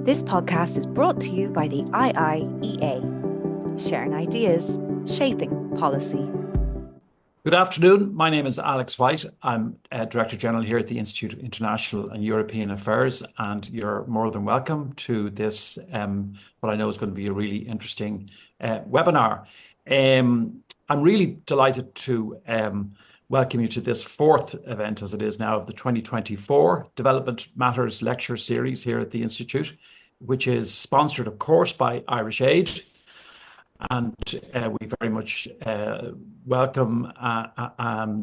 This podcast is brought to you by the IIEA, sharing ideas, shaping policy. Good afternoon. My name is Alex White. I'm Director General here at the Institute of International and European Affairs, and you're more than welcome to this, what I know is going to be a really interesting webinar. I'm really delighted to welcome you to this fourth event, as it is now, of the 2024 Development Matters Lecture Series here at the Institute, which is sponsored, of course, by Irish Aid. And we very much welcome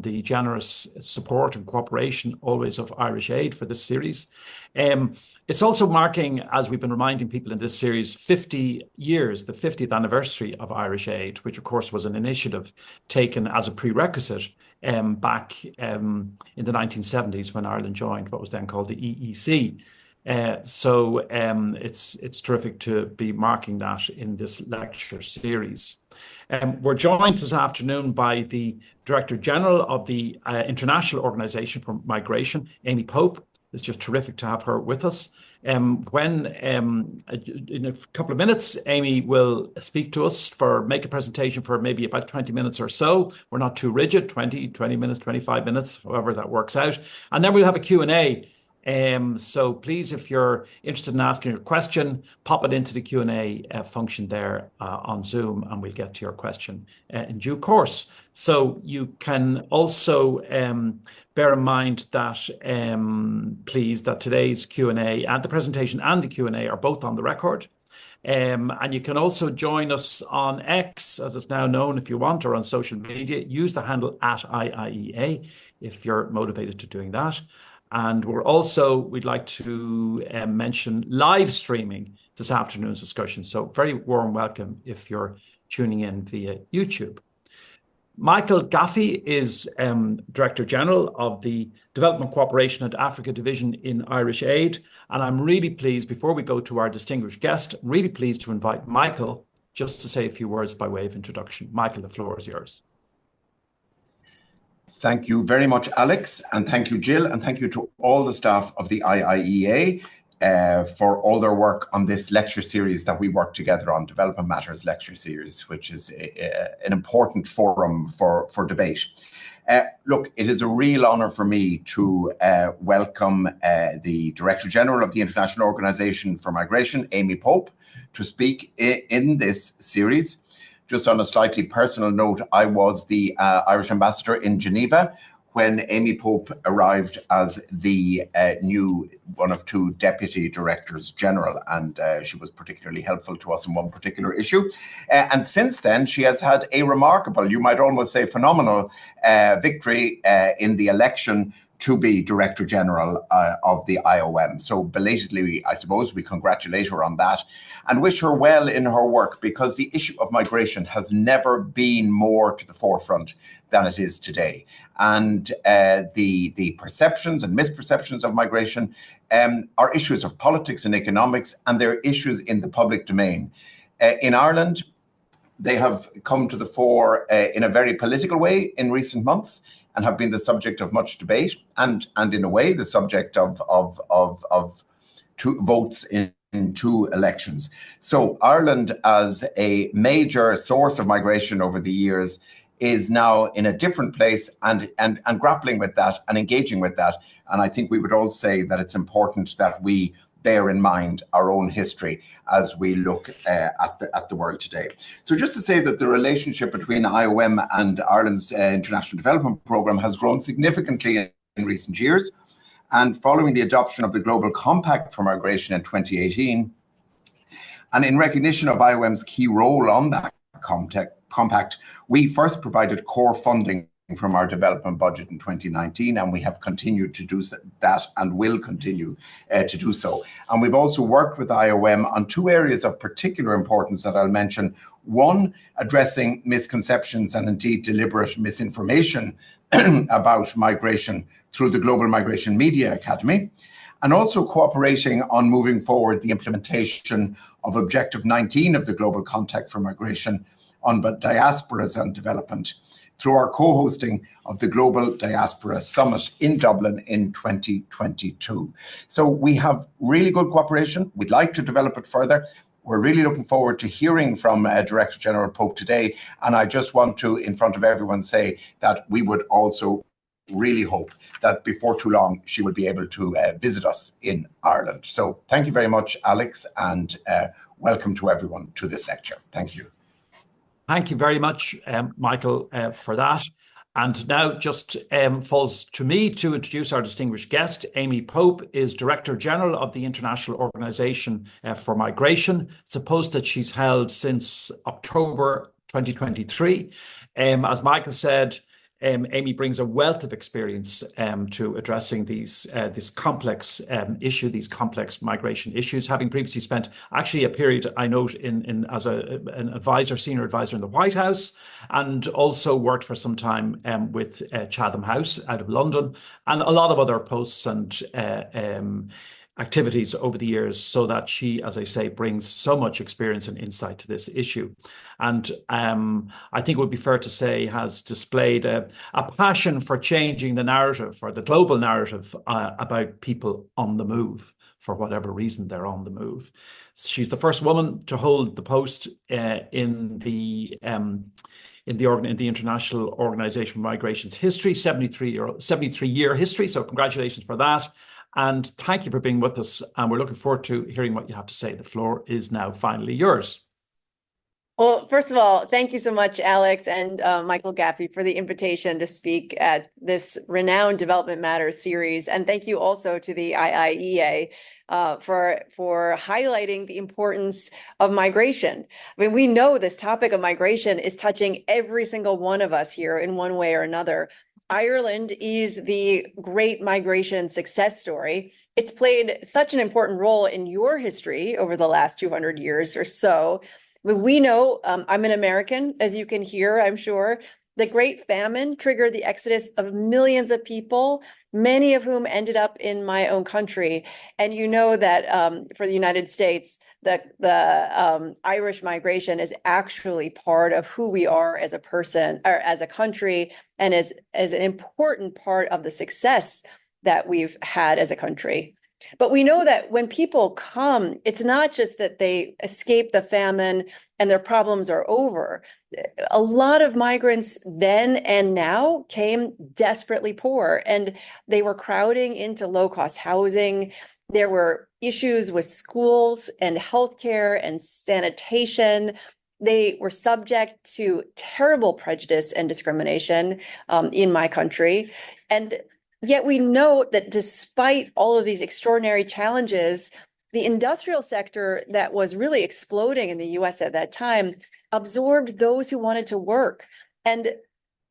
the generous support and cooperation always of Irish Aid for this series. It's also marking, as we've been reminding people in this series, 50 years, the 50th anniversary of Irish Aid, which of course was an initiative taken as a prerequisite back in the 1970s when Ireland joined what was then called the EEC. So it's terrific to be marking that in this lecture series. We're joined this afternoon by the Director General of the International Organization for Migration, Amy Pope. It's just terrific to have her with us. In a couple of minutes, Amy will speak to us make a presentation for maybe about 20 minutes or so. We're not too rigid, 20 minutes, 25 minutes, however that works out. And then we'll have a Q&A. So please, if you're interested in asking a question, pop it into the Q&A function there on Zoom, and we'll get to your question in due course. So you can also bear in mind that, please, that today's Q&A and the presentation and the Q&A are both on the record. And you can also join us on X, as it's now known, if you want, or on social media. Use the handle @IIEA if you're motivated to doing that. And we'd like to mention live streaming this afternoon's discussion. So very warm welcome if you're tuning in via YouTube. Michael Gaffey is Director General of the Development Cooperation and Africa Division in Irish Aid. And I'm really pleased, before we go to our distinguished guest, really pleased to invite Michael just to say a few words by way of introduction. Michael, the floor is yours. Thank you very much, Alex, and thank you, Jill, and thank you to all the staff of the IIEA for all their work on this lecture series that we work together on, Development Matters Lecture Series, which is an important forum for debate. Look, it is a real honour for me to welcome the Director General of the International Organization for Migration, Amy Pope, to speak in this series. Just on a slightly personal note, I was the Irish ambassador in Geneva when Amy Pope arrived as the new one of two deputy directors general, and she was particularly helpful to us in one particular issue. And since then, she has had a remarkable, you might almost say phenomenal, victory in the election to be Director General of the IOM. So belatedly, I suppose, we congratulate her on that and wish her well in her work, because the issue of migration has never been more to the forefront than it is today. And the perceptions and misperceptions of migration are issues of politics and economics, and they're issues in the public domain. In Ireland, they have come to the fore in a very political way in recent months, and have been the subject of much debate, and in a way the subject of two votes in two elections. So Ireland, as a major source of migration over the years, is now in a different place and grappling with that and engaging with that. And I think we would all say that it's important that we bear in mind our own history as we look at the world today. So just to say that the relationship between IOM and Ireland's International Development Programme has grown significantly in recent years. And following the adoption of the Global Compact for Migration in 2018, and in recognition of IOM's key role on that compact, we first provided core funding from our development budget in 2019, and we have continued to do that and will continue to do so. And we've also worked with IOM on two areas of particular importance that I'll mention. One, addressing misconceptions and indeed deliberate misinformation about migration through the Global Migration Media Academy, and also cooperating on moving forward the implementation of Objective 19 of the Global Compact for Migration on diasporas and development through our co-hosting of the Global Diaspora Summit in Dublin in 2022. So we have really good cooperation. We'd like to develop it further. We're really looking forward to hearing from Director General Pope today. And I just want to, in front of everyone, say that we would also really hope that before too long she will be able to visit us in Ireland. So thank you very much, Alex, and welcome to everyone to this lecture. Thank you. Thank you very much, Michael, for that. And now just falls to me to introduce our distinguished guest. Amy Pope is Director General of the International Organization for Migration. It's a post that she's held since October 2023. As Michael said, Amy brings a wealth of experience to addressing this complex issue, these complex migration issues, having previously spent actually a period, I note, as an advisor, senior advisor in the White House, and also worked for some time with Chatham House out of London, and a lot of other posts and activities over the years, so that she, as I say, brings so much experience and insight to this issue. And I think it would be fair to say has displayed a passion for changing the narrative, or the global narrative, about people on the move, for whatever reason they're on the move. She's the first woman to hold the post in the International Organization for Migration's history, 73-year history. So congratulations for that. And thank you for being with us. And we're looking forward to hearing what you have to say. The floor is now finally yours. Well, first of all, thank you so much, Alex and Michael Gaffey, for the invitation to speak at this renowned Development Matters series. And thank you also to the IIEA for highlighting the importance of migration. I mean, we know this topic of migration is touching every single one of us here in one way or another. Ireland is the great migration success story. It's played such an important role in your history over the last 200 years or so. We know, I'm an American, as you can hear, I'm sure. The Great Famine triggered the exodus of millions of people, many of whom ended up in my own country. And you know that for the United States, the Irish migration is actually part of who we are as a person, or as a country, and as an important part of the success that we've had as a country. But we know that when people come, it's not just that they escape the famine and their problems are over. A lot of migrants then and now came desperately poor, and they were crowding into low-cost housing. There were issues with schools and healthcare and sanitation. They were subject to terrible prejudice and discrimination in my country. And yet we know that despite all of these extraordinary challenges, the industrial sector that was really exploding in the US at that time absorbed those who wanted to work. And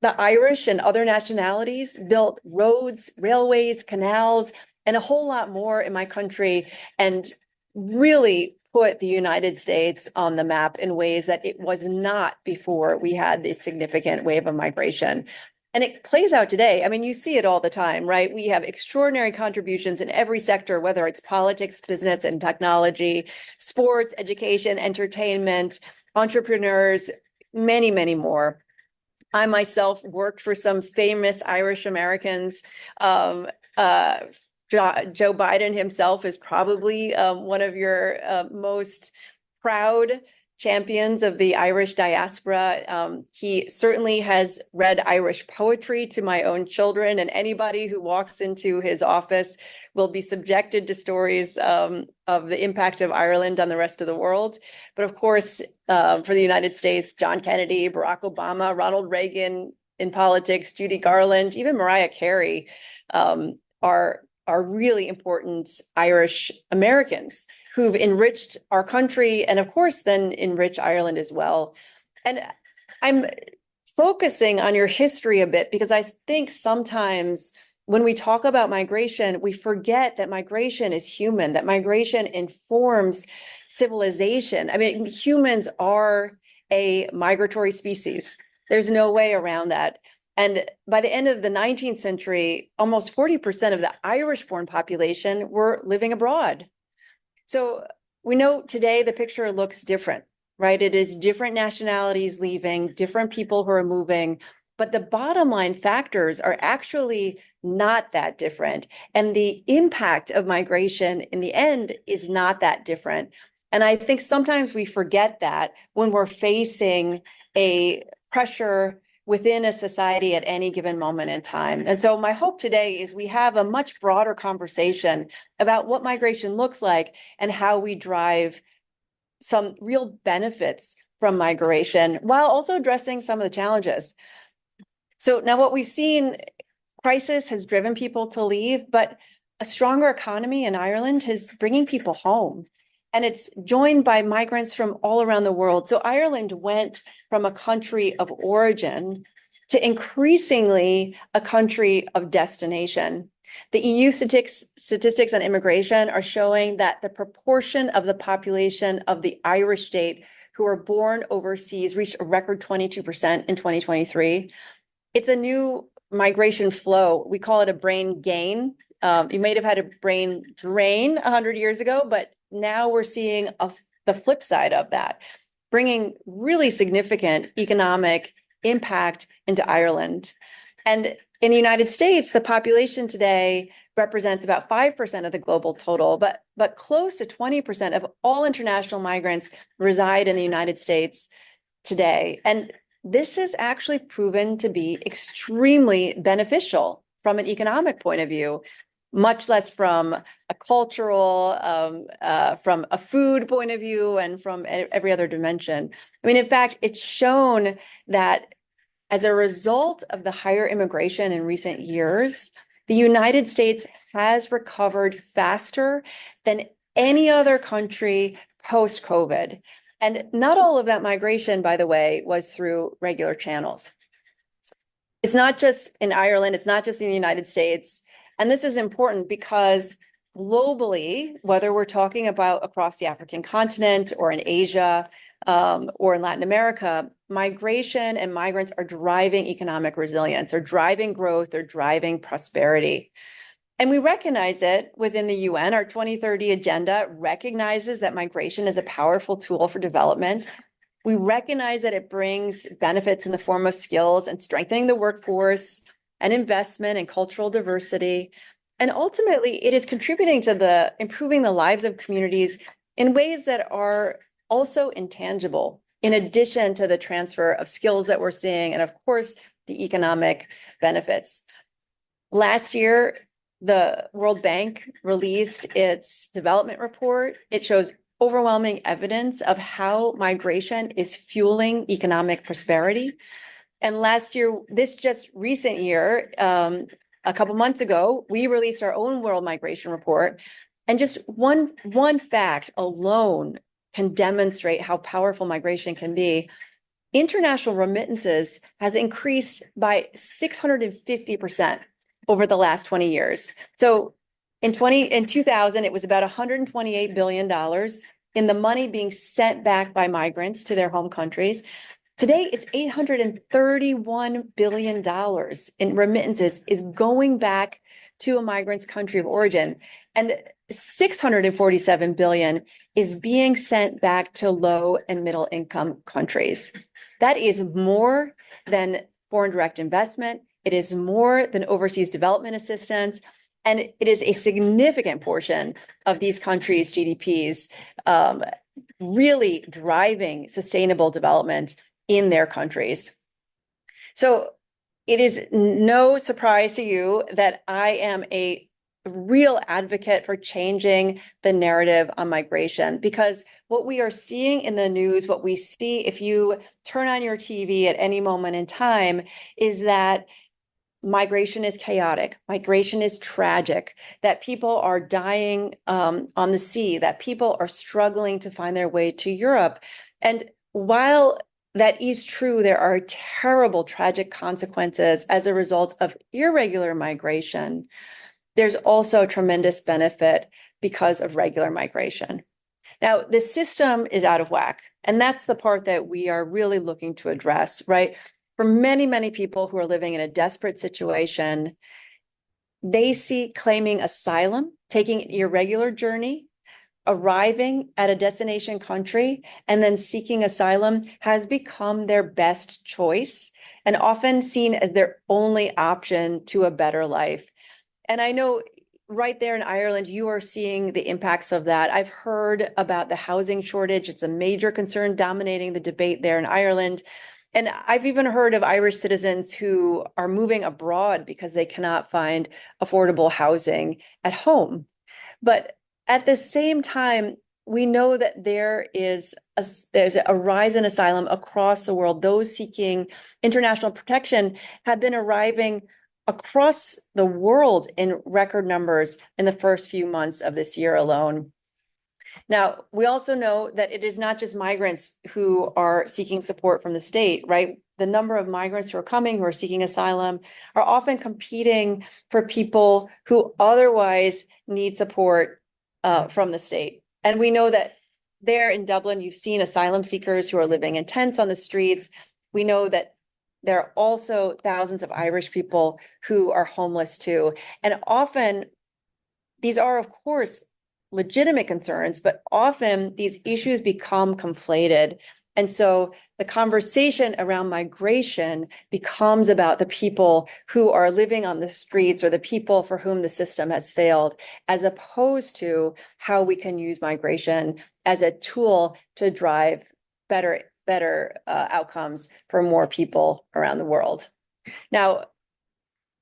the Irish and other nationalities built roads, railways, canals, and a whole lot more in my country, and really put the United States on the map in ways that it was not before we had this significant wave of migration. And it plays out today. I mean, you see it all the time, right? We have extraordinary contributions in every sector, whether it's politics, business, and technology, sports, education, entertainment, entrepreneurs, many, many more. I myself worked for some famous Irish Americans. Joe Biden himself is probably one of your most proud champions of the Irish diaspora. He certainly has read Irish poetry to my own children, and anybody who walks into his office will be subjected to stories of the impact of Ireland on the rest of the world. But of course, for the United States, John Kennedy, Barack Obama, Ronald Reagan in politics, Judy Garland, even Mariah Carey are really important Irish Americans who've enriched our country and, of course, then enrich Ireland as well. And I'm focusing on your history a bit because I think sometimes when we talk about migration, we forget that migration is human, that migration informs civilization. I mean, humans are a migratory species. There's no way around that. And by the end of the 19th century, almost 40% of the Irish-born population were living abroad. So we know today the picture looks different, right? It is different nationalities leaving, different people who are moving. but the bottom line factors are actually not that different. And the impact of migration in the end is not that different. And I think sometimes we forget that when we're facing a pressure within a society at any given moment in time. And so my hope today is we have a much broader conversation about what migration looks like and how we drive some real benefits from migration while also addressing some of the challenges. So now what we've seen, crisis has driven people to leave, but a stronger economy in Ireland is bringing people home. And it's joined by migrants from all around the world. So Ireland went from a country of origin to increasingly a country of destination. The EU statistics on immigration are showing that the proportion of the population of the Irish state who are born overseas reached a record 22% in 2023. It's a new migration flow. We call it a brain gain. You might have had a brain drain 100 years ago, but now we're seeing the flip side of that, bringing really significant economic impact into Ireland. And in the United States, the population today represents about 5% of the global total, but close to 20% of all international migrants reside in the United States today. And this has actually proven to be extremely beneficial from an economic point of view, much less from a cultural, from a food point of view, and from every other dimension. I mean, in fact, it's shown that as a result of the higher immigration in recent years, the United States has recovered faster than any other country post-COVID. And not all of that migration, by the way, was through regular channels. It's not just in Ireland, it's not just in the United States. And this is important because globally, whether we're talking about across the African continent or in Asia or in Latin America, migration and migrants are driving economic resilience, they're driving growth, they're driving prosperity. And we recognize it within the UN. Our 2030 agenda recognizes that migration is a powerful tool for development. We recognize that it brings benefits in the form of skills and strengthening the workforce and investment and cultural diversity. And ultimately, it is contributing to improving the lives of communities in ways that are also intangible, in addition to the transfer of skills that we're seeing, and of course, the economic benefits. Last year, the World Bank released its development report. It shows overwhelming evidence of how migration is fueling economic prosperity. And last year, this just recent year, a couple months ago, we released our own World Migration Report. And just one fact alone can demonstrate how powerful migration can be. International remittances has increased by 650% over the last 20 years. So in 2000, it was about $128 billion in the money being sent back by migrants to their home countries. Today, it's $831 billion in remittances is going back to a migrant's country of origin. And $647 billion is being sent back to low and middle income countries. That is more than foreign direct investment. It is more than overseas development assistance. And it is a significant portion of these countries' GDPs really driving sustainable development in their countries. So it is no surprise to you that I am a real advocate for changing the narrative on migration, because what we are seeing in the news, what we see if you turn on your TV at any moment in time, is that migration is chaotic, migration is tragic, that people are dying on the sea, that people are struggling to find their way to Europe. And while that is true, there are terrible, tragic consequences as a result of irregular migration. There's also tremendous benefit because of regular migration. Now, the system is out of whack, and that's the part that we are really looking to address, right? For many, many people who are living in a desperate situation, they see claiming asylum, taking an irregular journey, arriving at a destination country and then seeking asylum has become their best choice and often seen as their only option to a better life. And I know right there in Ireland, you are seeing the impacts of that. I've heard about the housing shortage. It's a major concern dominating the debate there in Ireland. And I've even heard of Irish citizens who are moving abroad because they cannot find affordable housing at home. But at the same time, we know that there's a rise in asylum across the world. Those seeking international protection have been arriving across the world in record numbers in the first few months of this year alone. Now, we also know that it is not just migrants who are seeking support from the state, right? The number of migrants who are coming, who are seeking asylum, are often competing for people who otherwise need support from the state. And we know that there in Dublin, you've seen asylum seekers who are living in tents on the streets. We know that there are also thousands of Irish people who are homeless too. And often these are, of course, legitimate concerns, but often these issues become conflated. And so the conversation around migration becomes about the people who are living on the streets or the people for whom the system has failed, as opposed to how we can use migration as a tool to drive better outcomes for more people around the world. Now,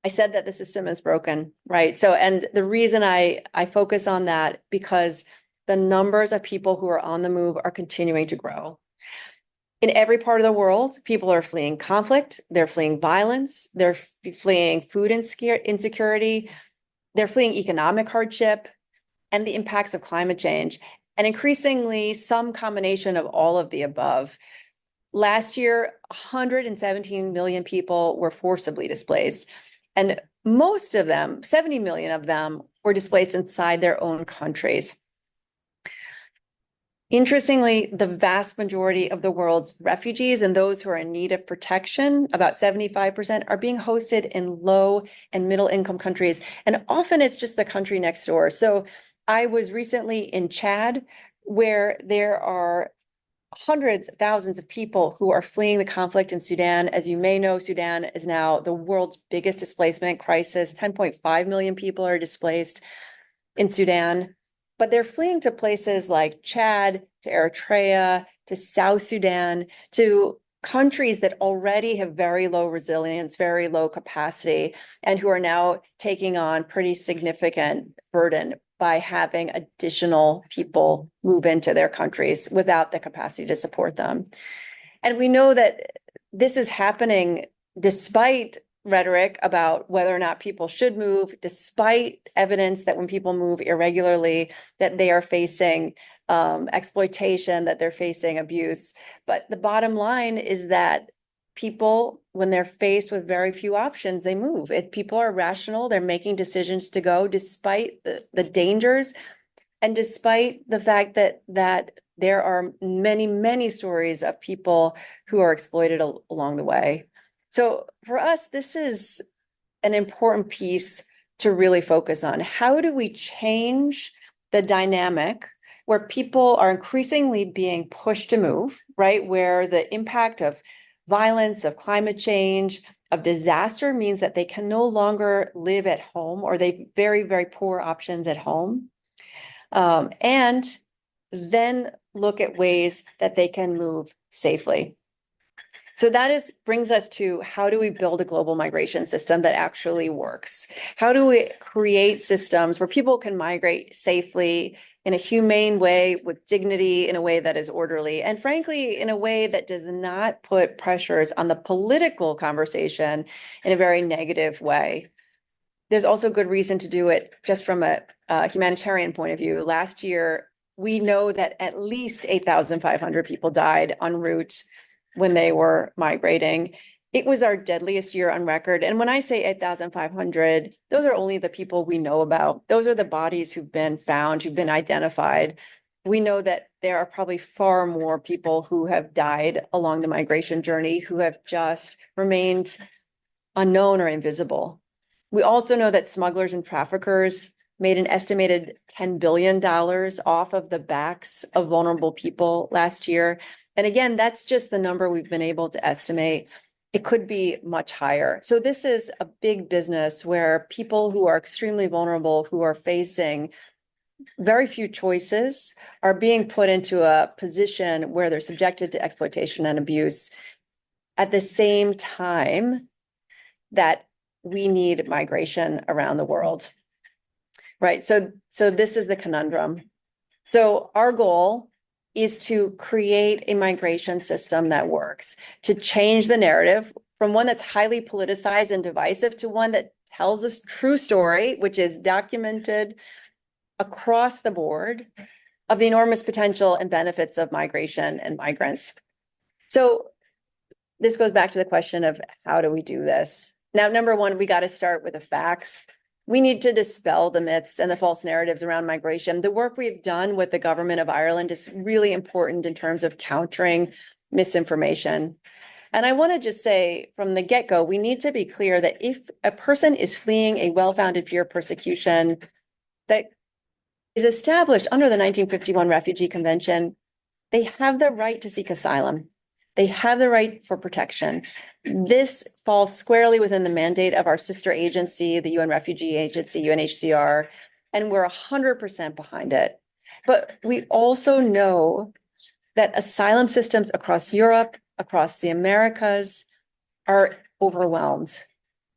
I said that the system is broken, right? So, and the reason I focus on that, because the numbers of people who are on the move are continuing to grow. In every part of the world, people are fleeing conflict, they're fleeing violence, they're fleeing food insecurity, they're fleeing economic hardship and the impacts of climate change, and increasingly some combination of all of the above. Last year, 117 million people were forcibly displaced, and most of them, 70 million of them, were displaced inside their own countries. Interestingly, the vast majority of the world's refugees and those who are in need of protection, about 75%, are being hosted in low and middle income countries. And often it's just the country next door. So I was recently in Chad, where there are hundreds of thousands of people who are fleeing the conflict in Sudan. As you may know, Sudan is now the world's biggest displacement crisis. 10.5 million people are displaced in Sudan. But they're fleeing to places like Chad, to Eritrea, to South Sudan, to countries that already have very low resilience, very low capacity, and who are now taking on pretty significant burden by having additional people move into their countries without the capacity to support them. And we know that this is happening despite rhetoric about whether or not people should move, despite evidence that when people move irregularly, that they are facing exploitation, that they're facing abuse. But the bottom line is that people, when they're faced with very few options, they move. If people are rational, they're making decisions to go despite the dangers and despite the fact that there are many, many stories of people who are exploited along the way. So for us, this is an important piece to really focus on. How do we change the dynamic where people are increasingly being pushed to move, right? Where the impact of violence, of climate change, of disaster means that they can no longer live at home, or they have very, very poor options at home. And then look at ways that they can move safely. So that brings us to, how do we build a global migration system that actually works? How do we create systems where people can migrate safely, in a humane way, with dignity, in a way that is orderly, and frankly, in a way that does not put pressures on the political conversation in a very negative way? There's also good reason to do it just from a humanitarian point of view. Last year, we know that at least 8,500 people died en route when they were migrating. It was our deadliest year on record. And when I say 8,500, those are only the people we know about. Those are the bodies who've been found, who've been identified. We know that there are probably far more people who have died along the migration journey, who have just remained unknown or invisible. We also know that smugglers and traffickers made an estimated $10 billion off of the backs of vulnerable people last year. And again, that's just the number we've been able to estimate. It could be much higher. So this is a big business where people who are extremely vulnerable, who are facing very few choices, are being put into a position where they're subjected to exploitation and abuse at the same time that we need migration around the world. Right. So this is the conundrum. So our goal is to create a migration system that works, to change the narrative from one that's highly politicized and divisive to one that tells a true story, which is documented across the board, of the enormous potential and benefits of migration and migrants. So this goes back to the question of how do we do this? Now, number one, we got to start with the facts. We need to dispel the myths and the false narratives around migration. The work we've done with the government of Ireland is really important in terms of countering misinformation. And I want to just say from the get-go, we need to be clear that if a person is fleeing a well-founded fear of persecution that is established under the 1951 Refugee Convention, they have the right to seek asylum. They have the right for protection. This falls squarely within the mandate of our sister agency, the UN Refugee Agency, UNHCR, and we're 100% behind it. But we also know that asylum systems across Europe, across the Americas, are overwhelmed.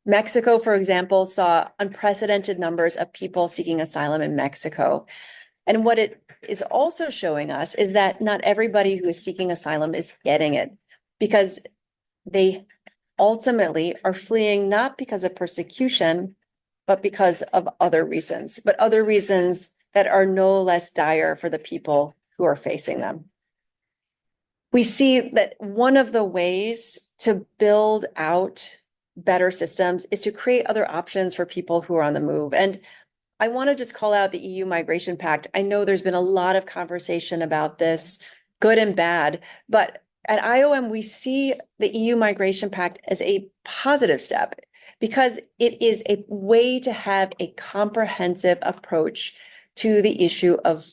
Mexico, for example, saw unprecedented numbers of people seeking asylum in Mexico. And what it is also showing us is that not everybody who is seeking asylum is getting it, because they ultimately are fleeing not because of persecution, but because of other reasons that are no less dire for the people who are facing them. We see that one of the ways to build out better systems is to create other options for people who are on the move. And I want to just call out the EU Migration Pact. I know there's been a lot of conversation about this, good and bad, but at IOM, we see the EU Migration Pact as a positive step because it is a way to have a comprehensive approach to the issue of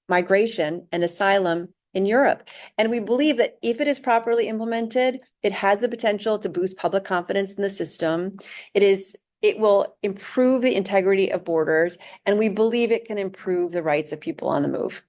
migration and asylum in Europe. And we believe that if it is properly implemented, it has the potential to boost public confidence in the system. It will improve the integrity of borders, and we believe it can improve the rights of people on the move.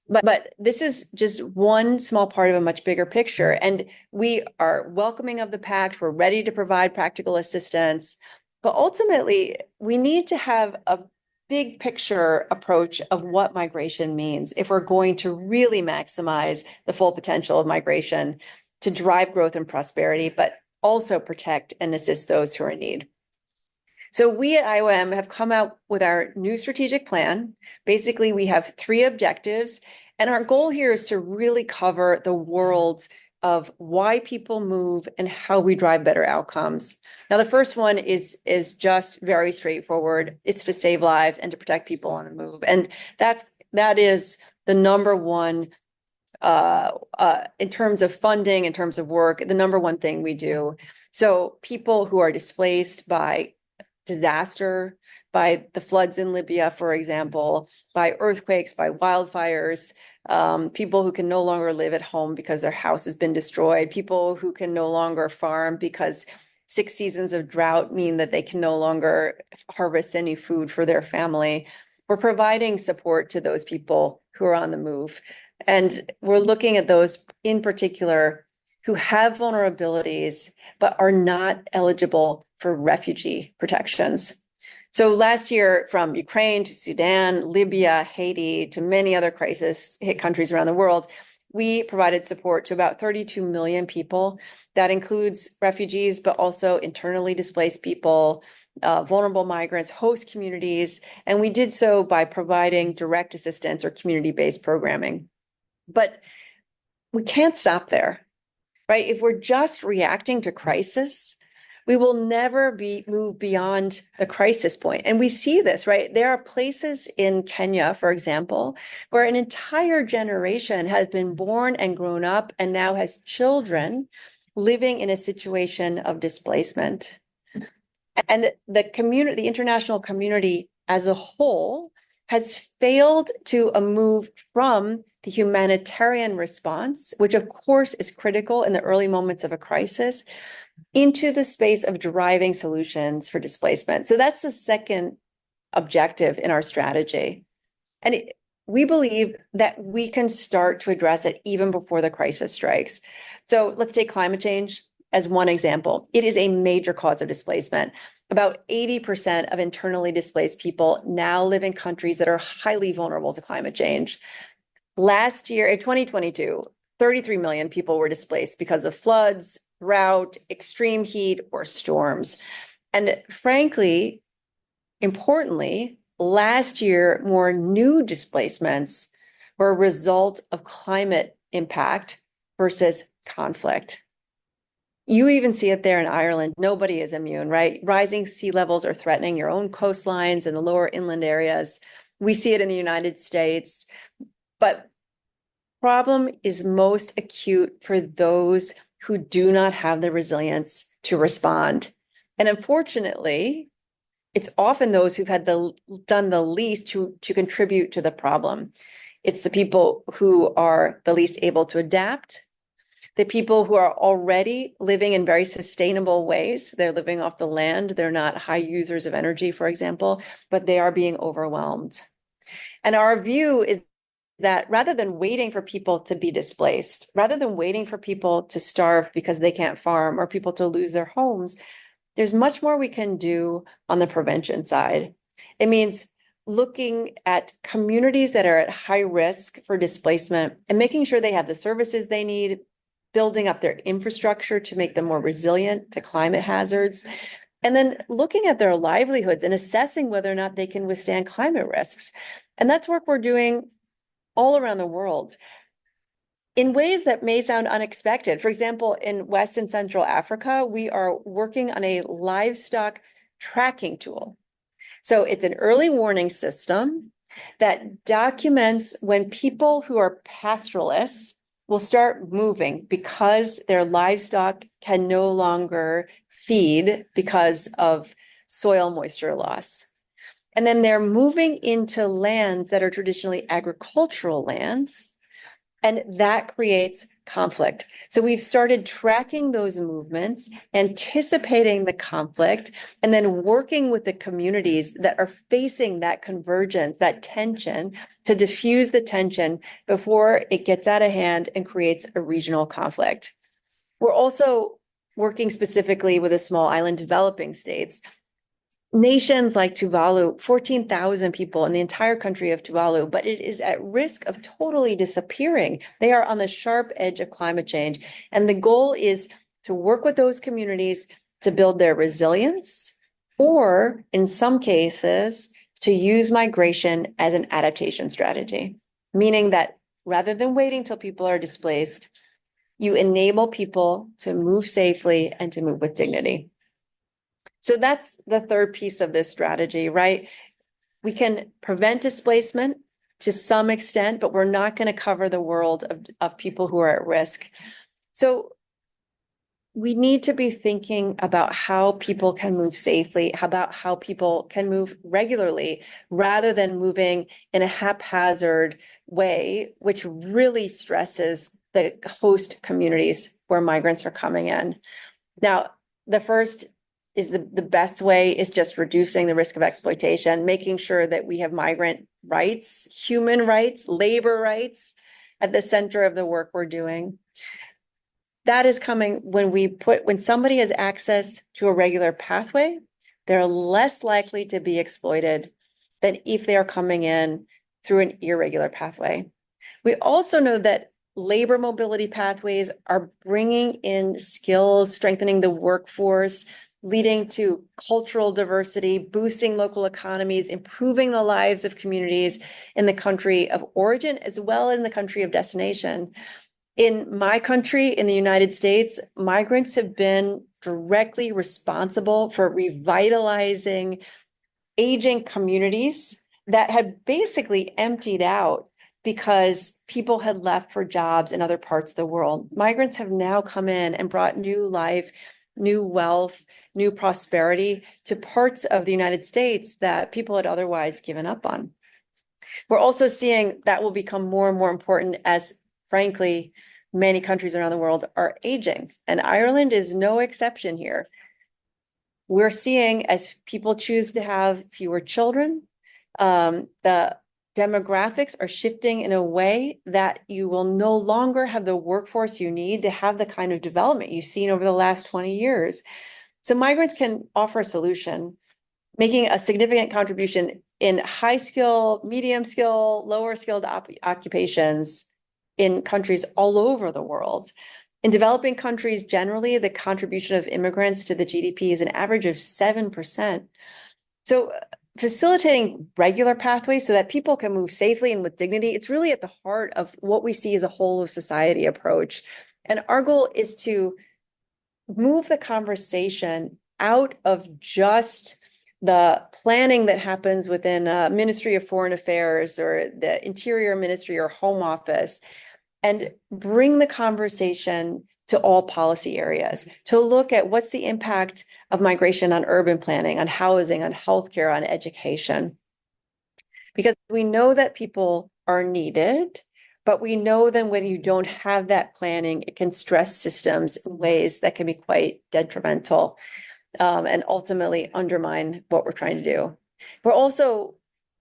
But this is just one small part of a much bigger picture. And we are welcoming of the pact. We're ready to provide practical assistance. But ultimately, we need to have a big picture approach of what migration means if we're going to really maximize the full potential of migration to drive growth and prosperity, but also protect and assist those who are in need. So we at IOM have come out with our new strategic plan. Basically, we have 3 objectives, and our goal here is to really cover the worlds of why people move and how we drive better outcomes. Now, the first one is just very straightforward. It's to save lives and to protect people on the move. And that is the number one, in terms of funding, in terms of work, the number one thing we do. So people who are displaced by disaster, by the floods in Libya, for example, by earthquakes, by wildfires, people who can no longer live at home because their house has been destroyed, people who can no longer farm because 6 seasons of drought mean that they can no longer harvest any food for their family. We're providing support to those people who are on the move. And we're looking at those in particular who have vulnerabilities, but are not eligible for refugee protections. So last year, from Ukraine to Sudan, Libya, Haiti, to many other crisis hit countries around the world, we provided support to about 32 million people. That includes refugees, but also internally displaced people, vulnerable migrants, host communities. And we did so by providing direct assistance or community-based programming. But we can't stop there, right? If we're just reacting to crisis, we will never move beyond the crisis point. And we see this, right? There are places in Kenya, for example, where an entire generation has been born and grown up and now has children living in a situation of displacement. And the international community as a whole has failed to move from the humanitarian response, which of course is critical in the early moments of a crisis, into the space of driving solutions for displacement. So that's the second objective in our strategy. And we believe that we can start to address it even before the crisis strikes. So let's take climate change as one example. It is a major cause of displacement. About 80% of internally displaced people now live in countries that are highly vulnerable to climate change. Last year, in 2022, 33 million people were displaced because of floods, drought, extreme heat, or storms. And frankly, importantly, last year, more new displacements were a result of climate impact versus conflict. You even see it there in Ireland. Nobody is immune, right? Rising sea levels are threatening your own coastlines and the lower inland areas. We see it in the United States, but problem is most acute for those who do not have the resilience to respond. And unfortunately, it's often those who've done the least to contribute to the problem. It's the people who are the least able to adapt, the people who are already living in very sustainable ways. They're living off the land. They're not high users of energy, for example, but they are being overwhelmed. And our view is that rather than waiting for people to be displaced, rather than waiting for people to starve because they can't farm or people to lose their homes, there's much more we can do on the prevention side. It means looking at communities that are at high risk for displacement and making sure they have the services they need, building up their infrastructure to make them more resilient to climate hazards, and then looking at their livelihoods and assessing whether or not they can withstand climate risks. And that's work we're doing all around the world in ways that may sound unexpected. For example, in West and Central Africa, we are working on a livestock tracking tool. So it's an early warning system that documents when people who are pastoralists will start moving because their livestock can no longer feed because of soil moisture loss. And then they're moving into lands that are traditionally agricultural lands, and that creates conflict. So we've started tracking those movements, anticipating the conflict, and then working with the communities that are facing that convergence, that tension, to diffuse the tension before it gets out of hand and creates a regional conflict. We're also working specifically with the small island developing states. Nations like Tuvalu, 14,000 people in the entire country of Tuvalu, but it is at risk of totally disappearing. They are on the sharp edge of climate change. And the goal is to work with those communities to build their resilience, or in some cases, to use migration as an adaptation strategy, meaning that rather than waiting till people are displaced, you enable people to move safely and to move with dignity. So that's the third piece of this strategy, right? We can prevent displacement to some extent, but we're not going to cover the world of people who are at risk. So we need to be thinking about how people can move safely, about how people can move regularly, rather than moving in a haphazard way, which really stresses the host communities where migrants are coming in. Now, the first is the best way is just reducing the risk of exploitation, making sure that we have migrant rights, human rights, labor rights at the center of the work we're doing. That is coming when somebody has access to a regular pathway, they're less likely to be exploited than if they are coming in through an irregular pathway. We also know that labor mobility pathways are bringing in skills, strengthening the workforce, leading to cultural diversity, boosting local economies, improving the lives of communities in the country of origin, as well as in the country of destination. In my country, in the United States, migrants have been directly responsible for revitalizing aging communities that had basically emptied out because people had left for jobs in other parts of the world. Migrants have now come in and brought new life, new wealth, new prosperity to parts of the United States that people had otherwise given up on. We're also seeing that will become more and more important as, frankly, many countries around the world are aging, and Ireland is no exception here. We're seeing as people choose to have fewer children, the demographics are shifting in a way that you will no longer have the workforce you need to have the kind of development you've seen over the last 20 years. So migrants can offer a solution, making a significant contribution in high skill, medium skill, lower skilled occupations in countries all over the world. In developing countries, generally, the contribution of immigrants to the GDP is an average of 7%. So facilitating regular pathways so that people can move safely and with dignity, it's really at the heart of what we see as a whole of society approach. And our goal is to move the conversation out of just the planning that happens within a Ministry of Foreign Affairs or the Interior Ministry or Home Office, and bring the conversation to all policy areas, to look at what's the impact of migration on urban planning, on housing, on healthcare, on education. Because we know that people are needed, but we know that when you don't have that planning, it can stress systems in ways that can be quite detrimental, and ultimately undermine what we're trying to do. We're also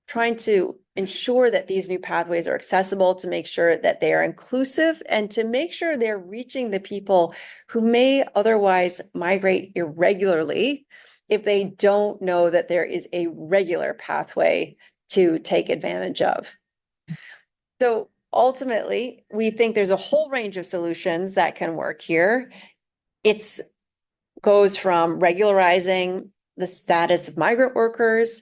trying to ensure that these new pathways are accessible, to make sure that they are inclusive, and to make sure they're reaching the people who may otherwise migrate irregularly if they don't know that there is a regular pathway to take advantage of. So ultimately, we think there's a whole range of solutions that can work here. It goes from regularizing the status of migrant workers,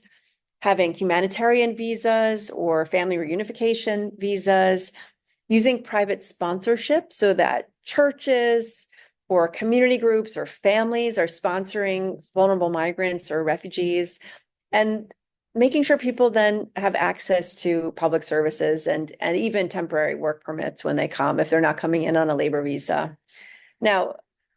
having humanitarian visas or family reunification visas, using private sponsorship so that churches or community groups or families are sponsoring vulnerable migrants or refugees, and making sure people then have access to public services and even temporary work permits when they come, if they're not coming in on a labor visa. Now,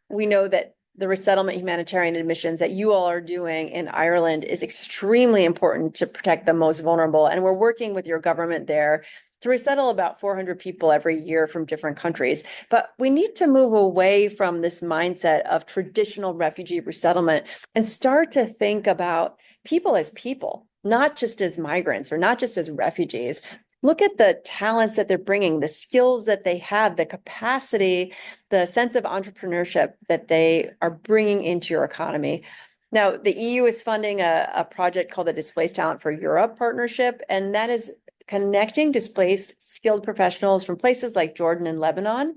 we know that the resettlement humanitarian admissions that you all are doing in Ireland is extremely important to protect the most vulnerable. And we're working with your government there to resettle about 400 people every year from different countries. But we need to move away from this mindset of traditional refugee resettlement and start to think about people as people, not just as migrants or not just as refugees. Look at the talents that they're bringing, the skills that they have, the capacity, the sense of entrepreneurship that they are bringing into your economy. Now, the EU is funding a project called the Displaced Talent for Europe Partnership, and that is connecting displaced skilled professionals from places like Jordan and Lebanon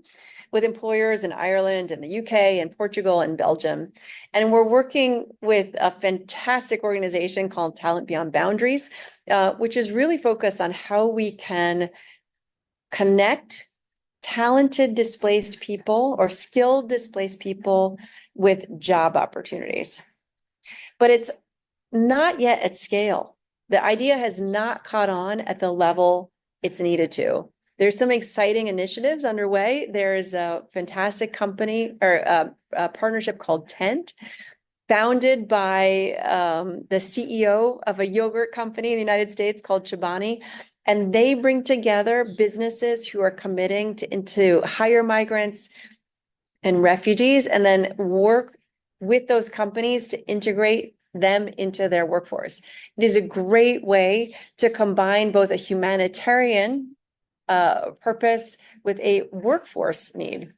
with employers in Ireland and the UK and Portugal and Belgium. And we're working with a fantastic organization called Talent Beyond Boundaries, which is really focused on how we can connect talented displaced people or skilled displaced people with job opportunities. But it's not yet at scale. The idea has not caught on at the level it's needed to. There's some exciting initiatives underway. There's a fantastic company or a partnership called Tent, founded by the CEO of a yogurt company in the United States called Chobani. And they bring together businesses who are committing to hire migrants and refugees, and then work with those companies to integrate them into their workforce. It is a great way to combine both a humanitarian purpose with a workforce need.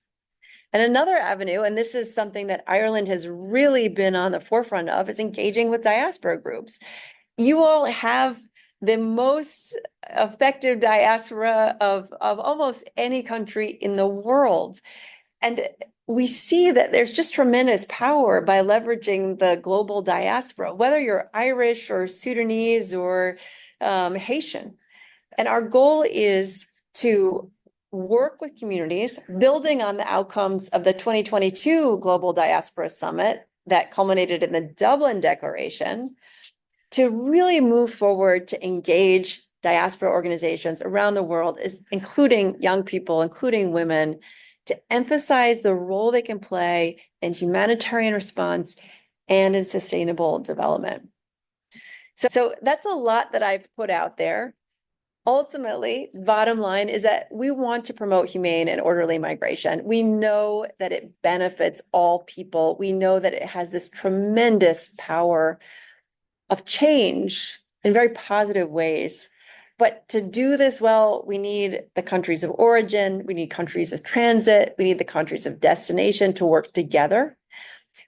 And another avenue, and this is something that Ireland has really been on the forefront of, is engaging with diaspora groups. You all have the most effective diaspora of almost any country in the world. And we see that there's just tremendous power by leveraging the global diaspora, whether you're Irish or Sudanese or Haitian. And our goal is to work with communities, building on the outcomes of the 2022 Global Diaspora Summit that culminated in the Dublin Declaration, to really move forward to engage diaspora organizations around the world, including young people, including women, to emphasize the role they can play in humanitarian response and in sustainable development. So that's a lot that I've put out there. Ultimately, bottom line is that we want to promote humane and orderly migration. We know that it benefits all people. We know that it has this tremendous power of change in very positive ways. But to do this well, we need the countries of origin, we need countries of transit, we need the countries of destination to work together.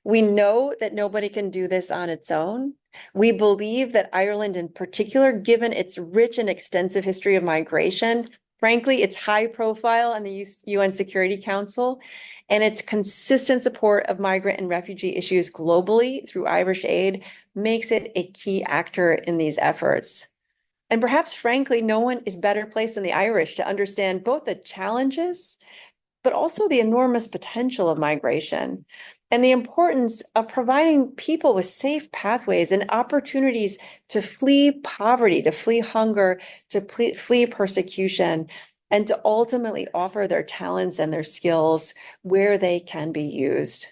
We know that nobody can do this on its own. We believe that Ireland in particular, given its rich and extensive history of migration, frankly, its high profile on the UN Security Council, and its consistent support of migrant and refugee issues globally through Irish Aid makes it a key actor in these efforts. And perhaps, frankly, no one is better placed than the Irish to understand both the challenges, but also the enormous potential of migration and the importance of providing people with safe pathways and opportunities to flee poverty, to flee hunger, to flee persecution, and to ultimately offer their talents and their skills where they can be used.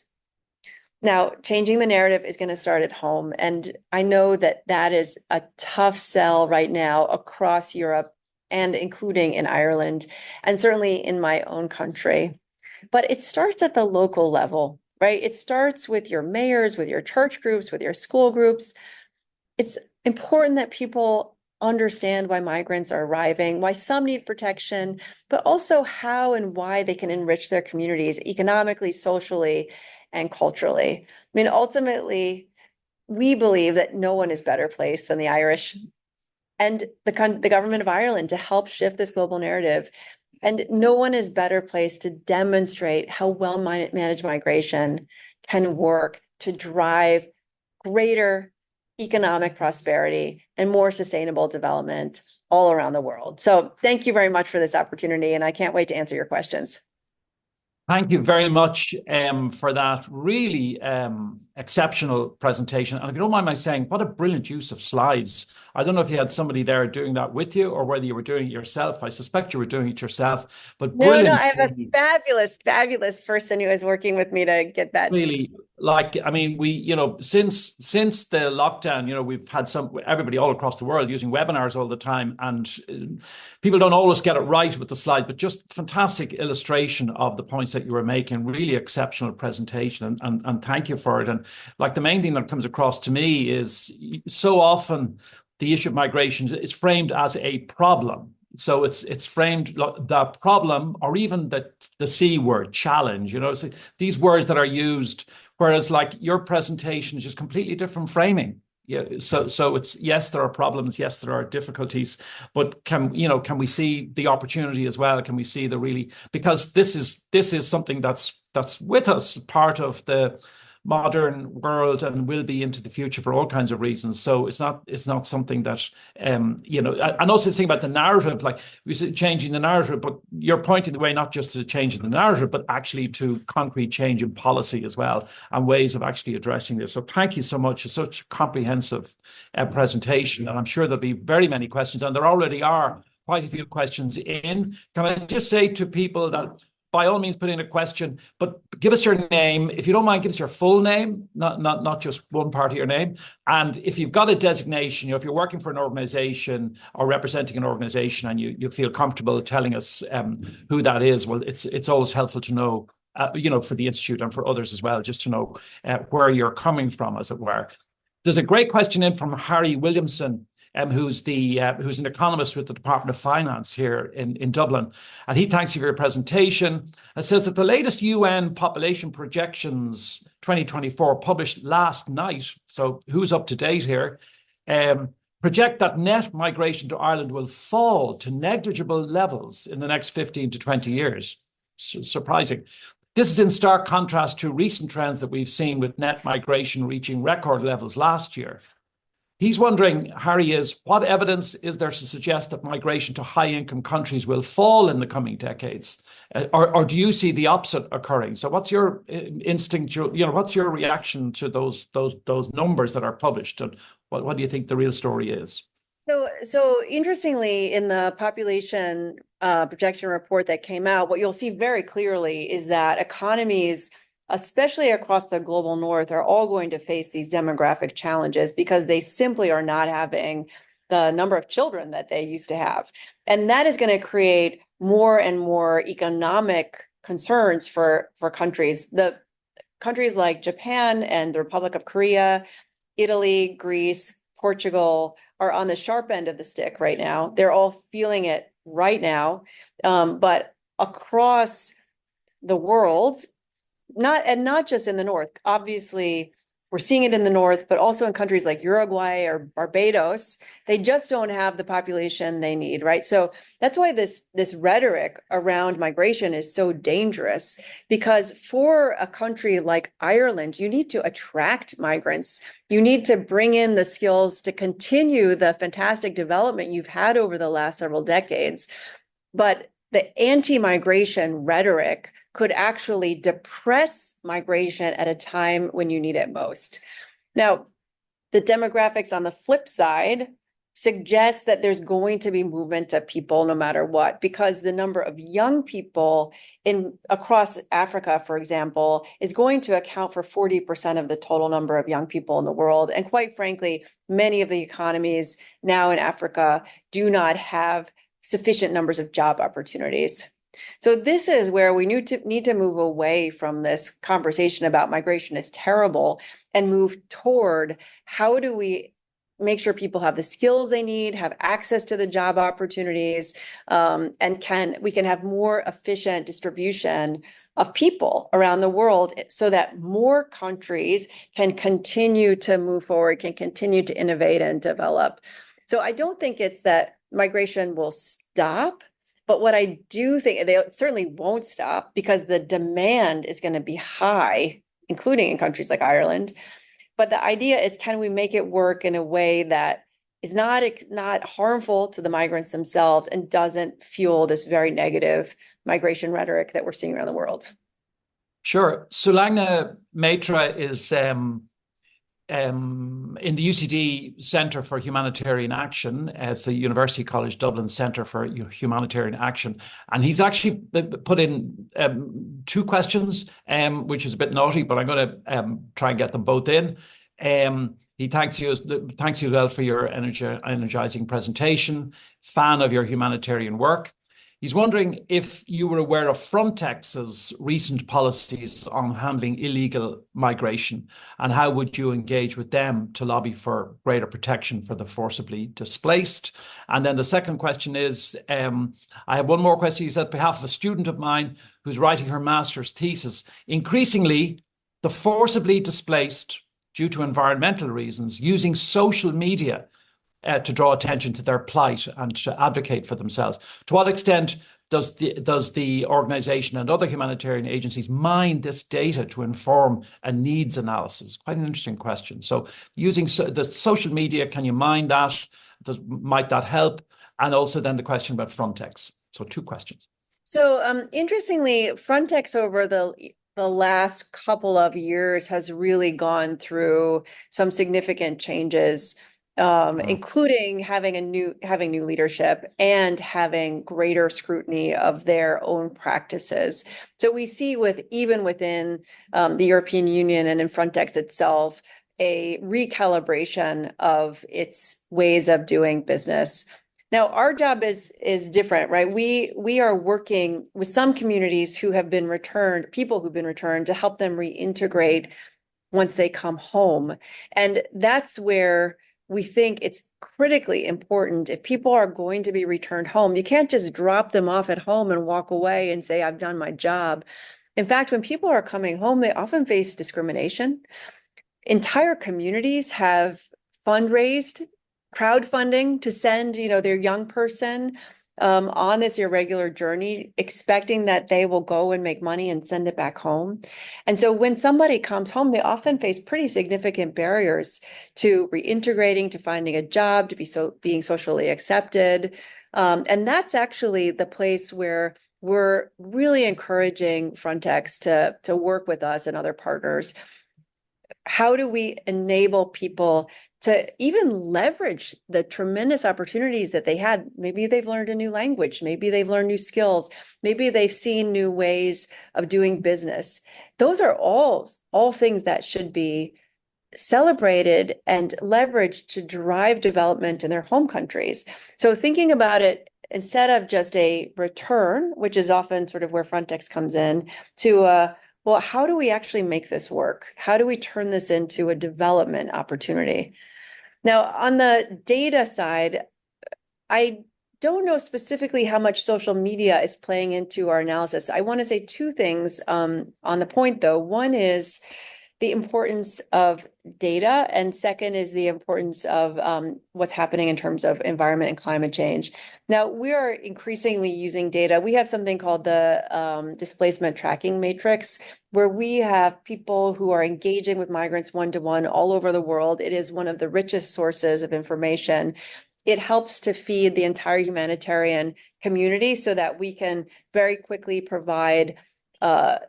Now, changing the narrative is going to start at home. And I know that that is a tough sell right now across Europe and including in Ireland, and certainly in my own country. But it starts at the local level, right? It starts with your mayors, with your church groups, with your school groups. It's important that people understand why migrants are arriving, why some need protection, but also how and why they can enrich their communities economically, socially, and culturally. I mean, ultimately, we believe that no one is better placed than the Irish and the government of Ireland to help shift this global narrative. And no one is better placed to demonstrate how well-managed migration can work to drive greater economic prosperity and more sustainable development all around the world. So thank you very much for this opportunity, and I can't wait to answer your questions. Thank you very much for that really exceptional presentation. And if you don't mind my saying, what a brilliant use of slides. I don't know if you had somebody there doing that with you or whether you were doing it yourself. I suspect you were doing it yourself, but brilliant. No, I have a fabulous person who is working with me to get that. Really, I mean, since the lockdown, we've had everybody all across the world using webinars all the time, and people don't always get it right with the slide, but just fantastic illustration of the points that you were making, really exceptional presentation, and thank you for it. And like the main thing that comes across to me is so often the issue of migration is framed as a problem. So it's framed the problem, or even the C word, challenge, so these words that are used, whereas like your presentation is just completely different framing. Yeah. So it's, yes, there are problems. Yes, there are difficulties, but can we see the opportunity as well? Can we see because this is something that's with us, part of the modern world, and will be into the future for all kinds of reasons. So it's not something that and also think about the narrative, like we said, changing the narrative, but you're pointing the way not just to changing the narrative, but actually to concrete change in policy as well, and ways of actually addressing this. So thank you so much. It's such a comprehensive presentation, and I'm sure there'll be very many questions, and there already are quite a few questions in. Can I just say to people that by all means put in a question, but give us your name. If you don't mind, give us your full name, not just one part of your name. And if you've got a designation, if you're working for an organization or representing an organization and you feel comfortable telling us who that is, well, it's always helpful to know, for the Institute and for others as well, just to know where you're coming from, as it were. There's a great question in from Harry Williamson, who's an economist with the Department of Finance here in Dublin. And he thanks you for your presentation and says that the latest UN population projections 2024 published last night, so who's up to date here, project that net migration to Ireland will fall to negligible levels in the next 15 to 20 years. Surprising. This is in stark contrast to recent trends that we've seen, with net migration reaching record levels last year. He's wondering, Harry, what evidence is there to suggest that migration to high-income countries will fall in the coming decades? Or do you see the opposite occurring? So what's your instinct, what's your reaction to those numbers that are published? And what do you think the real story is? So interestingly, in the population projection report that came out, what you'll see very clearly is that economies, especially across the global north, are all going to face these demographic challenges because they simply are not having the number of children that they used to have. And that is going to create more and more economic concerns for countries. The countries like Japan and the Republic of Korea, Italy, Greece, Portugal are on the sharp end of the stick right now. They're all feeling it right now. But across the world, not just in the North, obviously we're seeing it in the North, but also in countries like Uruguay or Barbados, they just don't have the population they need, right? So that's why this rhetoric around migration is so dangerous, because for a country like Ireland, you need to attract migrants. You need to bring in the skills to continue the fantastic development you've had over the last several decades. But the anti-migration rhetoric could actually depress migration at a time when you need it most. Now, the demographics on the flip side suggest that there's going to be movement of people no matter what, because the number of young people across Africa, for example, is going to account for 40% of the total number of young people in the world. And quite frankly, many of the economies now in Africa do not have sufficient numbers of job opportunities. So this is where we need to move away from this conversation about migration is terrible and move toward how do we make sure people have the skills they need, have access to the job opportunities, and we can have more efficient distribution of people around the world so that more countries can continue to move forward, can continue to innovate and develop. So I don't think it's that migration will stop, but what I do think, they certainly won't stop because the demand is going to be high, including in countries like Ireland. But the idea is, can we make it work in a way that is not harmful to the migrants themselves and doesn't fuel this very negative migration rhetoric that we're seeing around the world? Sure. Sulagna Matra is in the UCD Centre for Humanitarian Action. It's the University College Dublin Centre for Humanitarian Action. And he's actually put in two questions, which is a bit naughty, but I'm going to try and get them both in. He thanks you as well for your energizing presentation, fan of your humanitarian work. He's wondering if you were aware of Frontex's recent policies on handling illegal migration, and how would you engage with them to lobby for greater protection for the forcibly displaced? And then the second question is, I have one more question. He said, on behalf of a student of mine who's writing her master's thesis, increasingly the forcibly displaced, due to environmental reasons, using social media to draw attention to their plight and to advocate for themselves. To what extent does the organisation and other humanitarian agencies mine this data to inform a needs analysis? Quite an interesting question. So using the social media, can you mine that? Might that help? And also then the question about Frontex. So two questions. So interestingly, Frontex over the last couple of years has really gone through some significant changes, including having new leadership and having greater scrutiny of their own practices. So we see even within the European Union and in Frontex itself, a recalibration of its ways of doing business. Now, our job is different, right? We are working with some communities who have been returned, people who've been returned, to help them reintegrate once they come home. And that's where we think it's critically important. If people are going to be returned home, you can't just drop them off at home and walk away and say, I've done my job. In fact, when people are coming home, they often face discrimination. Entire communities have fundraised, crowdfunding to send, their young person on this irregular journey, expecting that they will go and make money and send it back home. And so when somebody comes home, they often face pretty significant barriers to reintegrating, to finding a job, to being socially accepted. And that's actually the place where we're really encouraging Frontex to work with us and other partners. How do we enable people to even leverage the tremendous opportunities that they had. Maybe they've learned a new language, maybe they've learned new skills, maybe they've seen new ways of doing business. Those are all things that should be celebrated and leveraged to drive development in their home countries. So thinking about it, instead of just a return, which is often sort of where Frontex comes in, to well, how do we actually make this work? How do we turn this into a development opportunity? Now, on the data side, I don't know specifically how much social media is playing into our analysis. I want to say two things on the point, though. One is the importance of data, and second is the importance of what's happening in terms of environment and climate change. Now, we are increasingly using data. We have something called the displacement tracking matrix, where we have people who are engaging with migrants one-to-one all over the world. It is one of the richest sources of information. It helps to feed the entire humanitarian community so that we can very quickly provide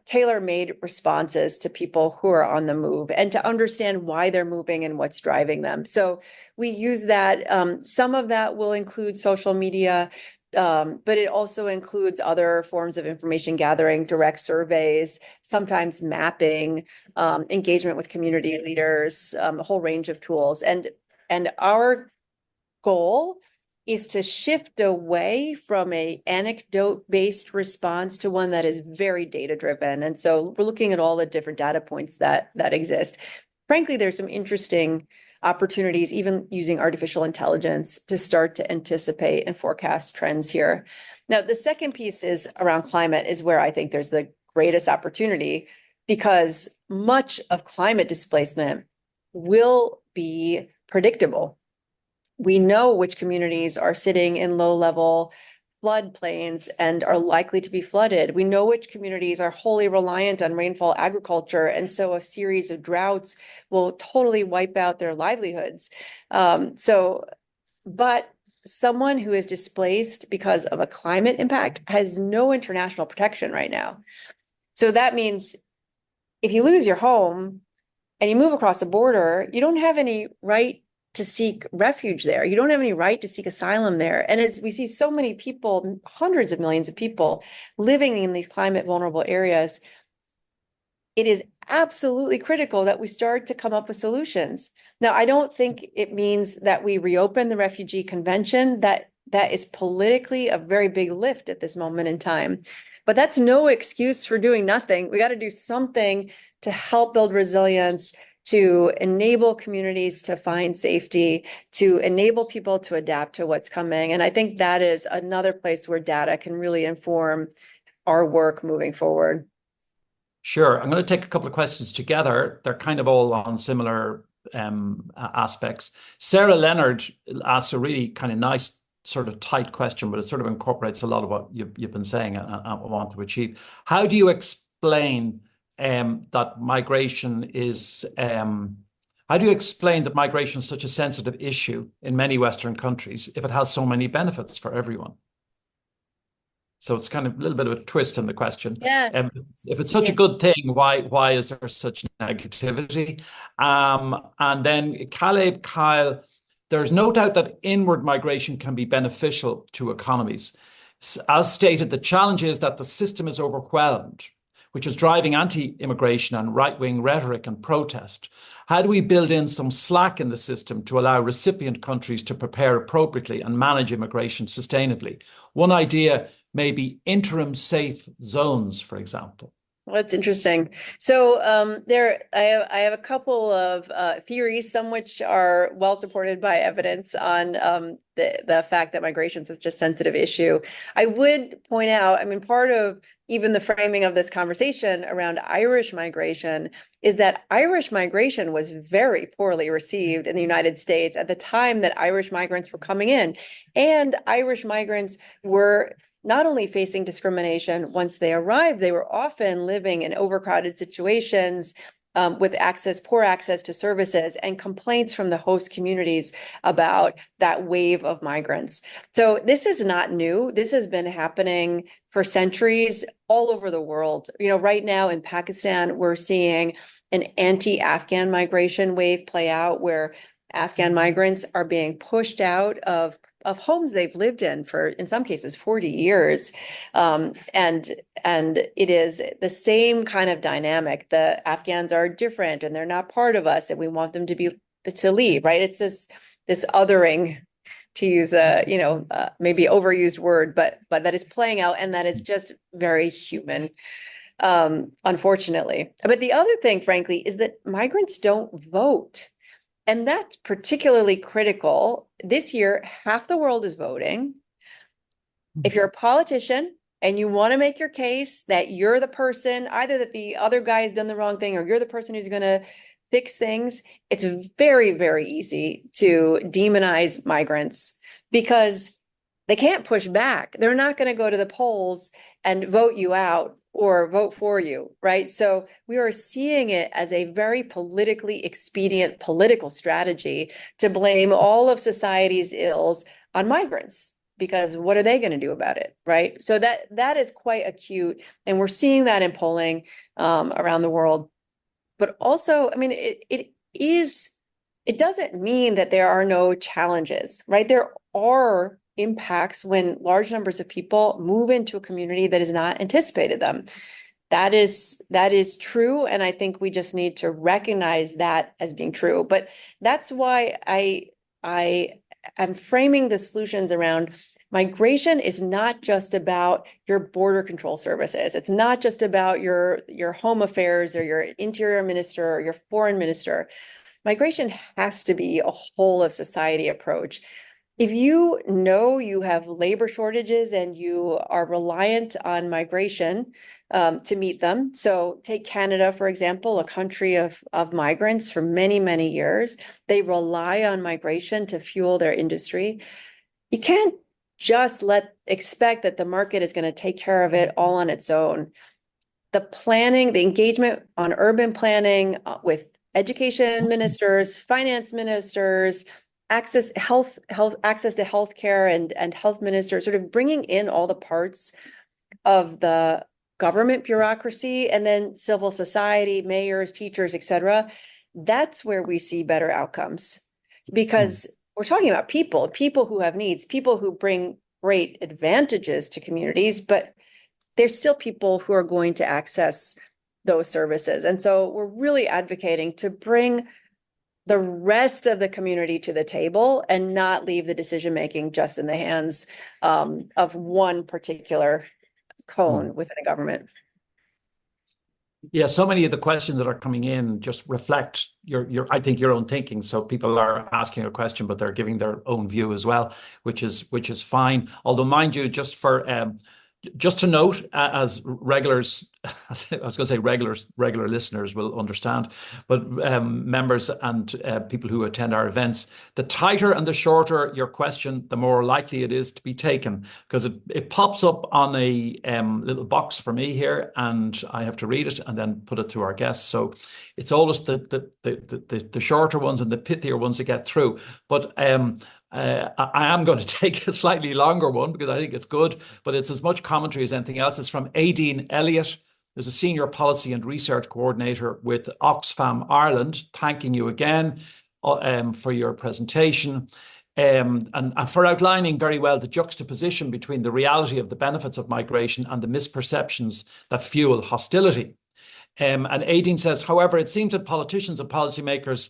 tailor-made responses to people who are on the move and to understand why they're moving and what's driving them. So we use that. Some of that will include social media, but it also includes other forms of information gathering, direct surveys, sometimes mapping, engagement with community leaders, a whole range of tools. And our goal is to shift away from a anecdote-based response to one that is very data-driven. And so we're looking at all the different data points that exist. Frankly, there's some interesting opportunities, even using artificial intelligence, to start to anticipate and forecast trends here. Now, the second piece is around climate, is where I think there's the greatest opportunity, because much of climate displacement will be predictable. We know which communities are sitting in low-level floodplains and are likely to be flooded. We know which communities are wholly reliant on rainfall agriculture, and so a series of droughts will totally wipe out their livelihoods. But someone who is displaced because of a climate impact has no international protection right now. So that means if you lose your home and you move across the border, you don't have any right to seek refuge there. You don't have any right to seek asylum there. And as we see so many people, hundreds of millions of people living in these climate vulnerable areas, it is absolutely critical that we start to come up with solutions. Now, I don't think it means that we reopen the Refugee Convention. That is politically a very big lift at this moment in time. But that's no excuse for doing nothing. We got to do something to help build resilience, to enable communities to find safety, to enable people to adapt to what's coming. And I think that is another place where data can really inform our work moving forward. Sure. I'm going to take a couple of questions together. They're kind of all on similar aspects. Sarah Leonard asks a really kind of nice, sort of tight question, but it sort of incorporates a lot of what you've been saying and want to achieve. How do you explain that migration is, how do you explain that migration is such a sensitive issue in many Western countries if it has so many benefits for everyone? So it's kind of a little bit of a twist in the question. Yeah. If it's such a good thing, why is there such negativity? And then Caleb Kyle, there's no doubt that inward migration can be beneficial to economies. As stated, the challenge is that the system is overwhelmed, which is driving anti-immigration and right-wing rhetoric and protest. How do we build in some slack in the system to allow recipient countries to prepare appropriately and manage immigration sustainably? One idea may be interim safe zones, for example. Well, that's interesting. So I have a couple of theories, some which are well supported by evidence on the fact that migration is such a sensitive issue. I would point out, I mean, part of even the framing of this conversation around Irish migration is that Irish migration was very poorly received in the United States at the time that Irish migrants were coming in. And Irish migrants were not only facing discrimination once they arrived, they were often living in overcrowded situations with poor access to services, and complaints from the host communities about that wave of migrants. So this is not new. This has been happening for centuries all over the world. You know, right now in Pakistan, we're seeing an anti-Afghan migration wave play out, where Afghan migrants are being pushed out of homes they've lived in for, in some cases, 40 years. And it is the same kind of dynamic. The Afghans are different and they're not part of us and we want them to leave, right? It's this othering, to use a, maybe overused word, but that is playing out, and that is just very human, unfortunately. But the other thing, frankly, is that migrants don't vote. And that's particularly critical. This year, half the world is voting. If you're a politician and you want to make your case that you're the person, either that the other guy has done the wrong thing or you're the person who's going to fix things, it's very, very easy to demonize migrants because they can't push back. They're not going to go to the polls and vote you out or vote for you, right? So we are seeing it as a very politically expedient political strategy to blame all of society's ills on migrants, because what are they going to do about it, right? So that is quite acute, and we're seeing that in polling around the world. But also, I mean, it doesn't mean that there are no challenges, right? There are impacts when large numbers of people move into a community that has not anticipated them. That is true, and I think we just need to recognize that as being true. But that's why I am framing the solutions around migration is not just about your border control services. It's not just about your home affairs or your interior minister or your foreign minister. Migration has to be a whole of society approach. If you know you have labor shortages and you are reliant on migration to meet them, so take Canada, for example, a country of migrants for many, many years. They rely on migration to fuel their industry. You can't just expect that the market is going to take care of it all on its own. The planning, the engagement on urban planning with education ministers, finance ministers, access to healthcare and health ministers, sort of bringing in all the parts of the government bureaucracy and then civil society, mayors, teachers, etc. That's where we see better outcomes, because we're talking about people who have needs, people who bring great advantages to communities, but there's still people who are going to access those services. And so we're really advocating to bring the rest of the community to the table and not leave the decision-making just in the hands of one particular cone within a government. Yeah, so many of the questions that are coming in just reflect I think your own thinking. So people are asking a question, but they're giving their own view as well, which is fine. Although, mind you, just to note, as regulars, I was going to say regular listeners will understand, but members and people who attend our events, the tighter and the shorter your question, the more likely it is to be taken, because it pops up on a little box for me here, and I have to read it and then put it to our guests. So it's always the shorter ones and the pithier ones that get through. But I am going to take a slightly longer one because I think it's good, but it's as much commentary as anything else. It's from Aideen Elliott. There's a senior policy and research coordinator with Oxfam Ireland. Thanking you again for your presentation and for outlining very well the juxtaposition between the reality of the benefits of migration and the misperceptions that fuel hostility. And Aideen says, however, it seems that politicians and policymakers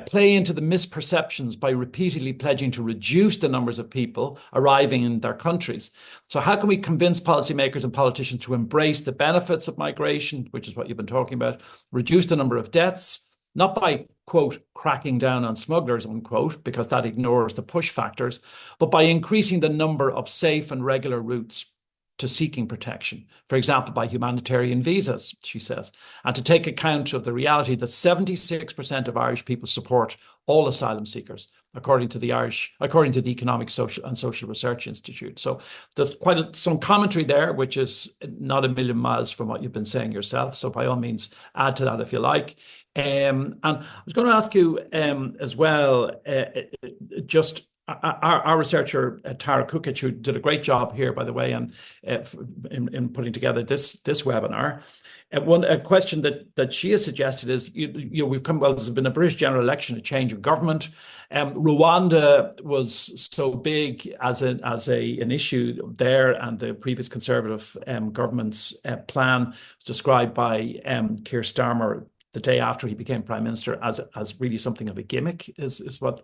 play into the misperceptions by repeatedly pledging to reduce the numbers of people arriving in their countries. So how can we convince policymakers and politicians to embrace the benefits of migration, which is what you've been talking about, reduce the number of deaths, not by, quote, cracking down on smugglers, unquote, because that ignores the push factors, but by increasing the number of safe and regular routes to seeking protection, for example, by humanitarian visas, she says, and to take account of the reality that 76% of Irish people support all asylum seekers, according to the Economic, Social and Social Research Institute. So there's some commentary there, which is not a million miles from what you've been saying yourself. So by all means, add to that if you like. And I was going to ask you as well, just our researcher Tara Kukic, who did a great job here, by the way, and in putting together this webinar. A question that she has suggested is, we've come, well, there's been a British general election, a change of government. Rwanda was so big as an issue there, and the previous Conservative government's plan was described by Keir Starmer the day after he became prime minister as really something of a gimmick, is what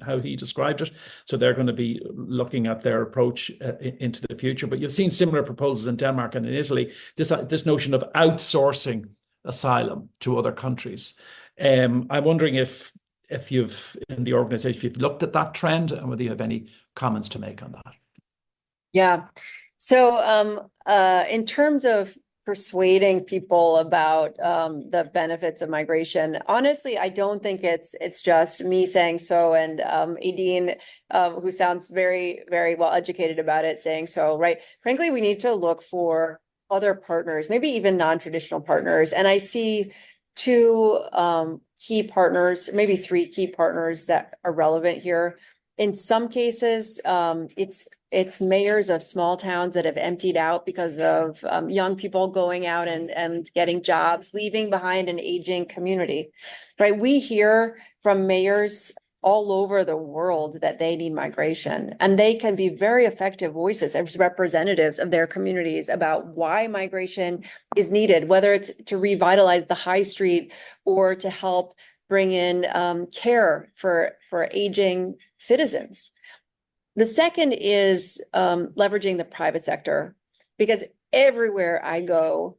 how he described it. So they're going to be looking at their approach into the future. But you've seen similar proposals in Denmark and in Italy. This notion of outsourcing asylum to other countries. I'm wondering if you've, in the organisation, if you've looked at that trend and whether you have any comments to make on that. Yeah. So in terms of persuading people about the benefits of migration, honestly, I don't think it's just me saying so and Aideen, who sounds very, very well educated about it, saying so, right? Frankly, we need to look for other partners, maybe even non-traditional partners. And I see two key partners, maybe three key partners that are relevant here. In some cases, it's mayors of small towns that have emptied out because of young people going out and getting jobs, leaving behind an aging community, right? We hear from mayors all over the world that they need migration, and they can be very effective voices as representatives of their communities about why migration is needed, whether it's to revitalize the high street or to help bring in care for aging citizens. The second is leveraging the private sector, because everywhere I go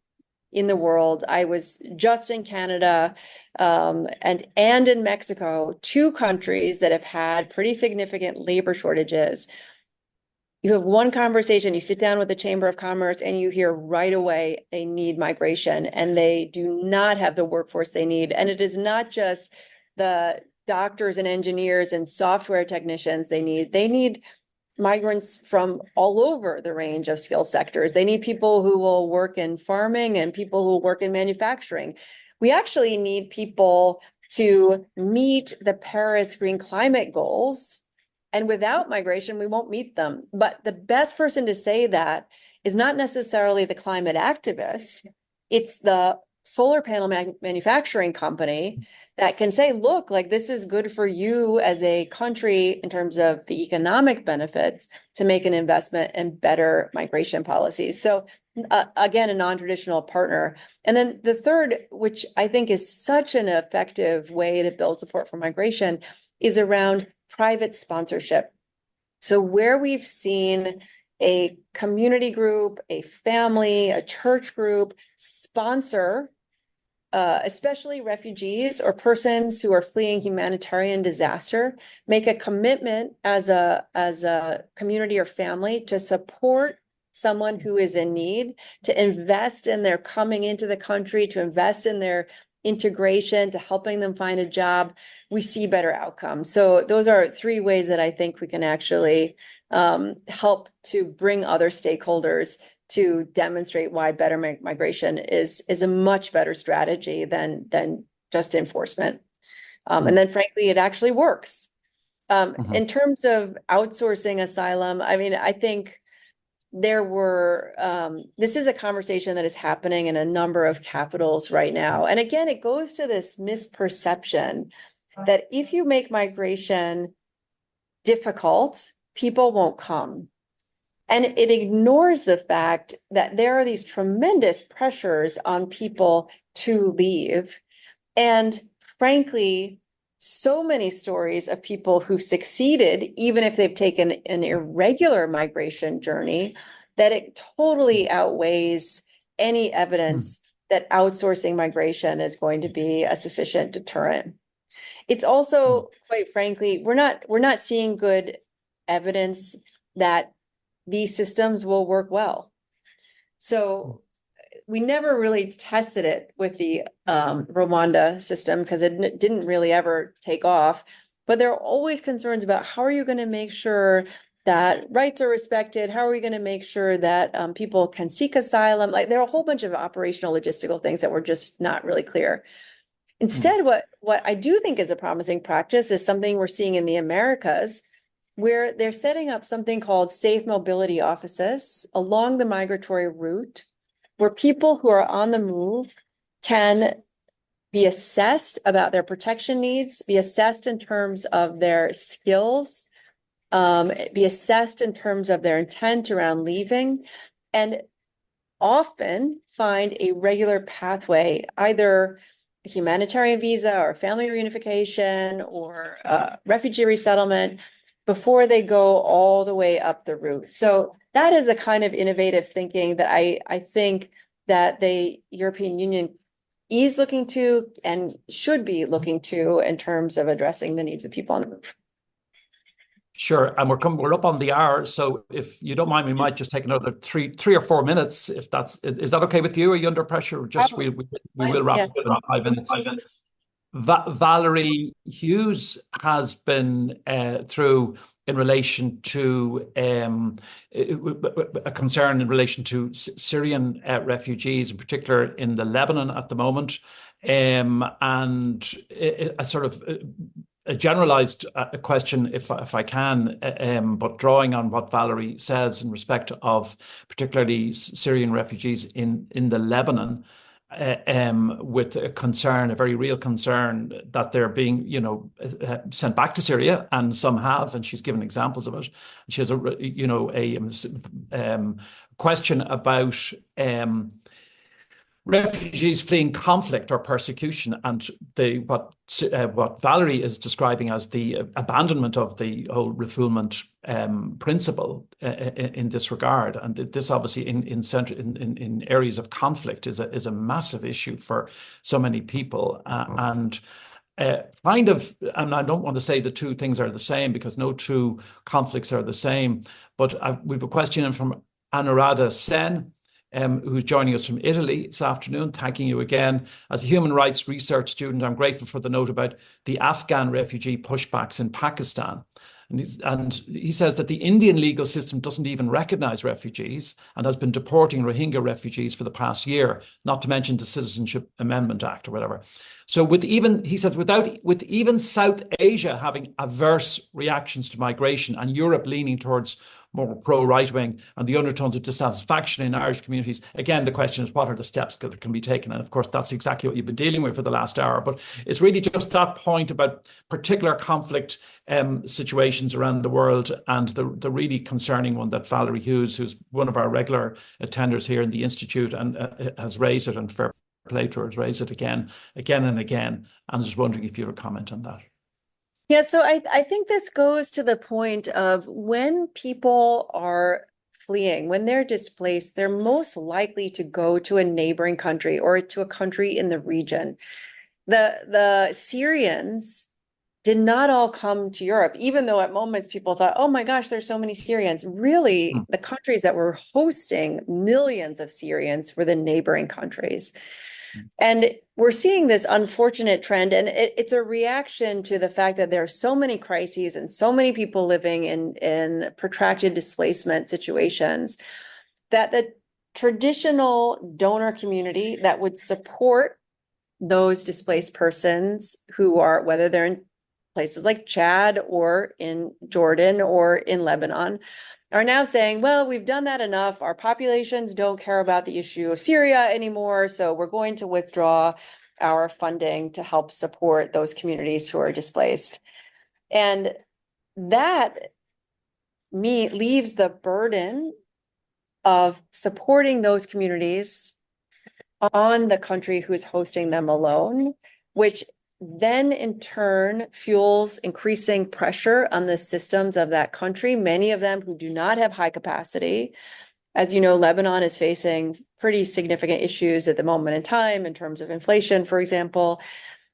in the world, I was just in Canada and in Mexico, two countries that have had pretty significant labor shortages. You have one conversation, you sit down with the Chamber of Commerce and you hear right away they need migration and they do not have the workforce they need. And it is not just the doctors and engineers and software technicians they need migrants from all over the range of skill sectors. They need people who will work in farming and people who will work in manufacturing. We actually need people to meet the Paris Green Climate goals. And without migration, we won't meet them. But the best person to say that is not necessarily the climate activist. It's the solar panel manufacturing company that can say, look, like this is good for you as a country in terms of the economic benefits to make an investment in better migration policies. So again, a non-traditional partner. And then the third, which I think is such an effective way to build support for migration, is around private sponsorship. So where we've seen a community group, a family, a church group sponsor especially refugees or persons who are fleeing humanitarian disaster, make a commitment as a community or family to support someone who is in need, to invest in their coming into the country, to invest in their integration, to helping them find a job, we see better outcomes. So those are three ways that I think we can actually help to bring other stakeholders to demonstrate why better migration is a much better strategy than just enforcement. And then frankly, it actually works. In terms of outsourcing asylum, I mean, I think there were, this is a conversation that is happening in a number of capitals right now. And again, it goes to this misperception that if you make migration difficult, people won't come. And it ignores the fact that there are these tremendous pressures on people to leave. And frankly, so many stories of people who've succeeded, even if they've taken an irregular migration journey, that it totally outweighs any evidence that outsourcing migration is going to be a sufficient deterrent. It's also, quite frankly, we're not seeing good evidence that these systems will work well. So we never really tested it with the Rwanda system because it didn't really ever take off. But there are always concerns about how are you going to make sure that rights are respected? How are we going to make sure that people can seek asylum? Like there are a whole bunch of operational logistical things that were just not really clear. Instead, what I do think is a promising practice is something we're seeing in the Americas, where they're setting up something called safe mobility offices along the migratory route, where people who are on the move can be assessed about their protection needs, be assessed in terms of their skills, be assessed in terms of their intent around leaving, and often find a regular pathway, either a humanitarian visa or family reunification or refugee resettlement, before they go all the way up the route. So that is the kind of innovative thinking that I think that the European Union is looking to and should be looking to in terms of addressing the needs of people on the move. Sure, and we're up on the hour, so if you don't mind, we might just take another three or 4 minutes. If is that okay with you? Are you under pressure? Just we will wrap up in 5 minutes. 5 minutes. Valerie Hughes has been through in relation to a concern in relation to Syrian refugees, in particular in the Lebanon at the moment, and a sort of a generalized question, if I can, but drawing on what Valerie says in respect of particularly Syrian refugees in the Lebanon. With a concern, a very real concern, that they're being, sent back to Syria, and some have, and she's given examples of it. She has a question about refugees fleeing conflict or persecution, and what Valerie is describing as the abandonment of the whole refoulement principle in this regard. And this obviously in areas of conflict is a massive issue for so many people, and I don't want to say the two things are the same, because no two conflicts are the same, but we've a question from Anuradha Sen, who's joining us from Italy this afternoon. Thanking you again. As a human rights research student, I'm grateful for the note about the Afghan refugee pushbacks in Pakistan. And he says that the Indian legal system doesn't even recognize refugees and has been deporting Rohingya refugees for the past year, not to mention the Citizenship Amendment Act or whatever. So with even South Asia having adverse reactions to migration, and Europe leaning towards more pro-right-wing, and the undertones of dissatisfaction in Irish communities, again, the question is, what are the steps that can be taken? And of course, that's exactly what you've been dealing with for the last hour. But it's really just that point about particular conflict situations around the world, and the really concerning one that Valerie Hughes, who's one of our regular attenders here in the Institute, and has raised it, and fair play to her, has raised it again and again. And I was wondering if you would comment on that. Yeah, so I think this goes to the point of, when people are fleeing, when they're displaced, they're most likely to go to a neighboring country or to a country in the region. The Syrians did not all come to Europe, even though at moments people thought, oh my gosh, there's so many Syrians. Really, the countries that were hosting millions of Syrians were the neighboring countries. And we're seeing this unfortunate trend, and it's a reaction to the fact that there are so many crises and so many people living in protracted displacement situations, that the traditional donor community that would support those displaced persons, who are, whether they're in places like Chad or in Jordan or in Lebanon, are now saying, well, we've done that enough. Our populations don't care about the issue of Syria anymore, so we're going to withdraw our funding to help support those communities who are displaced. And that leaves the burden of supporting those communities on the country who is hosting them alone, which then in turn fuels increasing pressure on the systems of that country, many of them who do not have high capacity. As you know, Lebanon is facing pretty significant issues at the moment in time in terms of inflation, for example.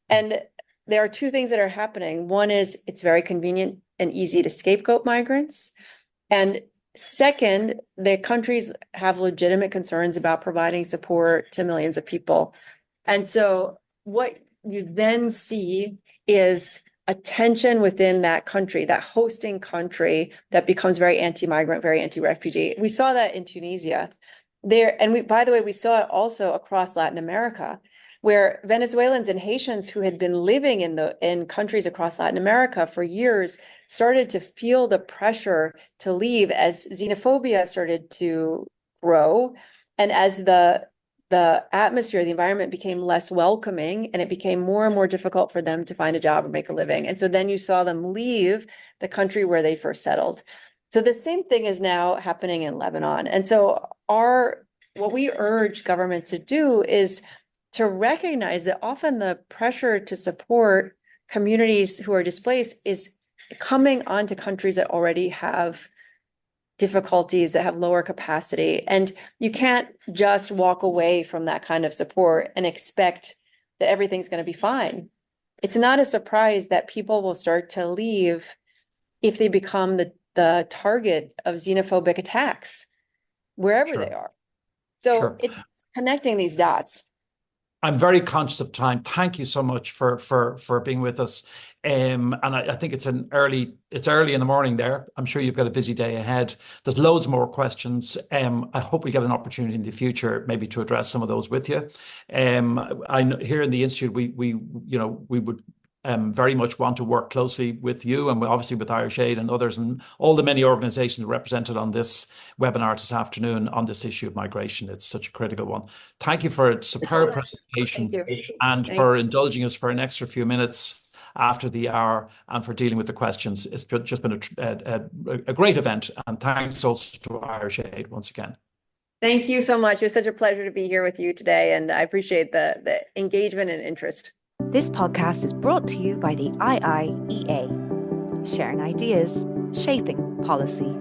And there are two things that are happening. One is, it's very convenient and easy to scapegoat migrants. And second, the countries have legitimate concerns about providing support to millions of people. And so what you then see is a tension within that country, that hosting country, that becomes very anti-migrant, very anti-refugee. We saw that in Tunisia there. And by the way, we saw it also across Latin America. where Venezuelans and Haitians who had been living in countries across Latin America for years started to feel the pressure to leave as xenophobia started to grow, and as the atmosphere, the environment became less welcoming, and it became more and more difficult for them to find a job or make a living. And so then you saw them leave the country where they first settled. So the same thing is now happening in Lebanon. And so what we urge governments to do is to recognize that often the pressure to support communities who are displaced is coming onto countries that already have difficulties, that have lower capacity. And you can't just walk away from that kind of support and expect that everything's going to be fine. It's not a surprise that people will start to leave if they become the target of xenophobic attacks wherever they are. So it's connecting these dots. I'm very conscious of time. Thank you so much for being with us. And I think it's early in the morning there. I'm sure you've got a busy day ahead. There's loads more questions. I hope we get an opportunity in the future maybe to address some of those with you. I know here in the Institute, we would very much want to work closely with you and obviously with Irish Aid and others and all the many organisations represented on this webinar this afternoon on this issue of migration. It's such a critical one. Thank you for a superb presentation and for indulging us for an extra few minutes after the hour and for dealing with the questions. It's just been a great event, and thanks also to Irish Aid once again. Thank you so much. It was such a pleasure to be here with you today, and I appreciate the engagement and interest. This podcast is brought to you by the IIEA, sharing ideas, shaping policy.